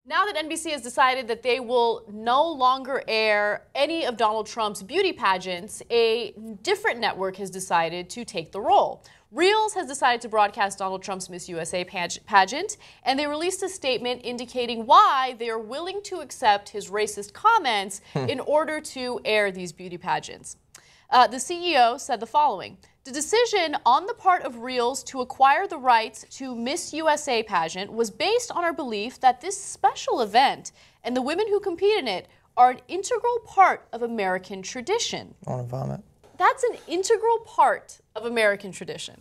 Now that NBC has decided that they will no longer air any of Donald Trump's beauty pageants, a different network has decided to take the role. Reelz has decided to broadcast Donald Trump's Miss USA pageant, and they released a statement indicating why they are willing to accept his racist comments in order to air these beauty pageants. The CEO said the following: "The decision on the part of Reelz to acquire the rights to Miss USA pageant was based on our belief that this special event and the women who compete in it are an integral part of American tradition." I want to vomit. That's an integral part of American tradition.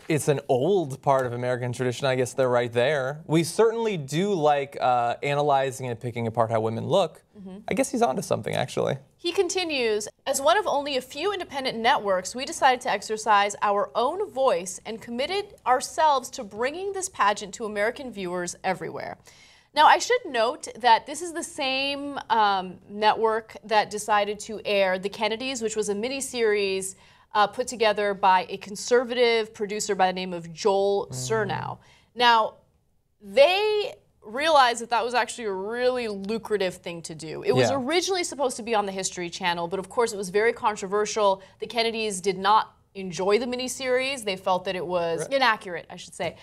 It's an old part of American tradition. I guess they're right there. We certainly do like analyzing and picking apart how women look. I guess he's onto something, actually. He continues, "As one of only a few independent networks, we decided to exercise our own voice and committed ourselves to bringing this pageant to American viewers everywhere." Now, I should note that this is the same network that decided to air The Kennedys, which was a miniseries put together by a conservative producer by the name of Joel Surnow. Now, they realized that that was actually a really lucrative thing to do. It was originally supposed to be on the History Channel, but of course it was very controversial. The Kennedys did not enjoy the miniseries. They felt that it was inaccurate, I should say.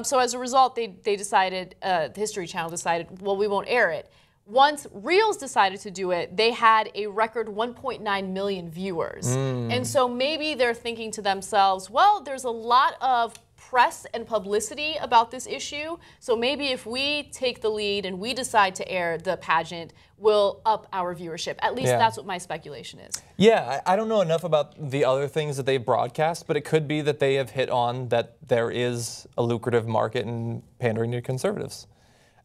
So as a result, they decided, the History Channel decided, well, we won't air it. Once Reelz decided to do it, they had a record 1.9 million viewers. And so maybe they're thinking to themselves, well, there's a lot of press and publicity about this issue, so maybe if we take the lead and we decide to air the pageant, we'll up our viewership. At least that's what my speculation is. Yeah, I don't know enough about the other things that they broadcast, but it could be that they have hit on that there is a lucrative market in pandering to conservatives.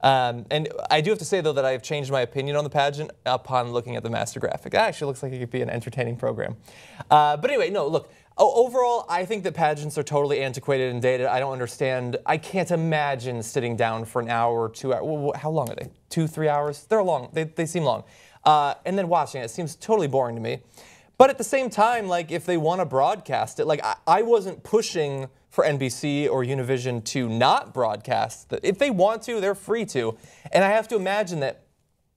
And I do have to say, though, that I have changed my opinion on the pageant upon looking at the master graphic. It actually looks like it could be an entertaining program. But anyway, no, look. Overall, I think that pageants are totally antiquated and dated. I don't understand. I can't imagine sitting down for an hour or 2 hours. Well, how long are they? 2, 3 hours? They're long. They seem long. And then watching it, it seems totally boring to me. But at the same time, like, if they want to broadcast it, like, I wasn't pushing for NBC or Univision to not broadcast. If they want to, they're free to. And I have to imagine that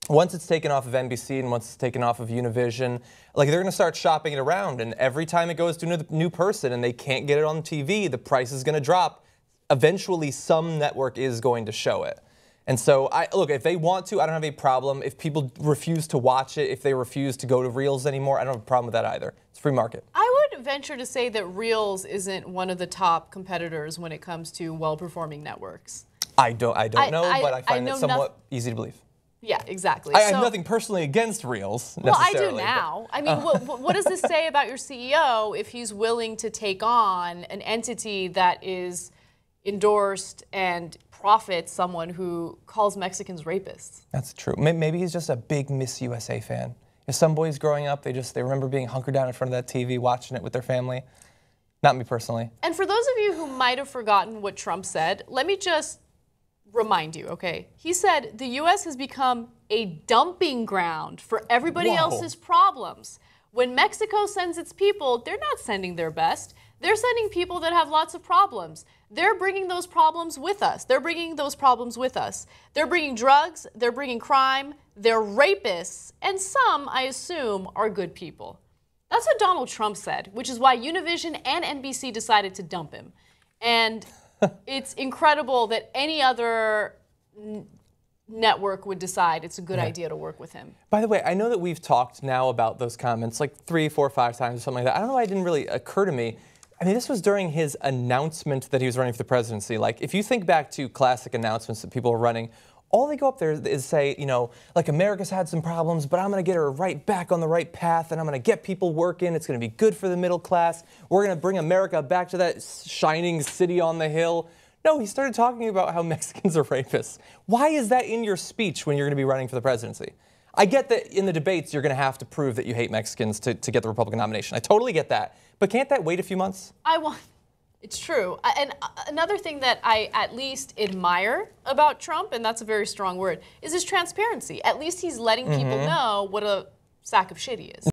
once it's taken off of NBC and once it's taken off of Univision, like, they're going to start shopping it around, and every time it goes to a new person and they can't get it on TV, the price is going to drop. Eventually, some network is going to show it. And so, look, if they want to, I don't have any problem. If people refuse to watch it, if they refuse to go to Reelz anymore, I don't have a problem with that either. It's free market. I would venture to say that Reelz isn't one of the top competitors when it comes to well-performing networks. I don't know, but I find it somewhat easy to believe. Yeah, exactly. I have nothing personally against Reelz, necessarily. Well, I do now. I mean, what does this say about your CEO if he's willing to take on an entity that is endorsed and profits someone who calls Mexicans rapists? That's true. Maybe he's just a big Miss USA fan. If some boys growing up, they remember being hunkered down in front of that TV, watching it with their family. Not me personally. And for those of you who might have forgotten what Trump said, let me just remind you, okay? He said the U.S. has become a dumping ground for everybody else's problems. When Mexico sends its people, they're not sending their best. They're sending people that have lots of problems. They're bringing those problems with us. They're bringing those problems with us. They're bringing drugs. They're bringing crime. They're rapists. And some, I assume, are good people. That's what Donald Trump said, which is why Univision and NBC decided to dump him. And it's incredible that any other network would decide it's a good idea to work with him. By the way, I know that we've talked now about those comments like 3, 4, 5 times or something like that. I don't know why it didn't really occur to me. I mean, this was during his announcement that he was running for the presidency. Like, if you think back to classic announcements that people are running, all they go up there is say, you know, like, America's had some problems, but I'm going to get her right back on the right path, and I'm going to get people working. It's going to be good for the middle class. We're going to bring America back to that shining city on the hill. No, he started talking about how Mexicans are rapists. Why is that in your speech when you're going to be running for the presidency? I get that in the debates you're going to have to prove that you hate Mexicans to get the Republican nomination. I totally get that. But can't that wait a few months? It's true. And another thing that I at least admire about Trump, and that's a very strong word, is his transparency. At least he's letting people know what a sack of shit he is.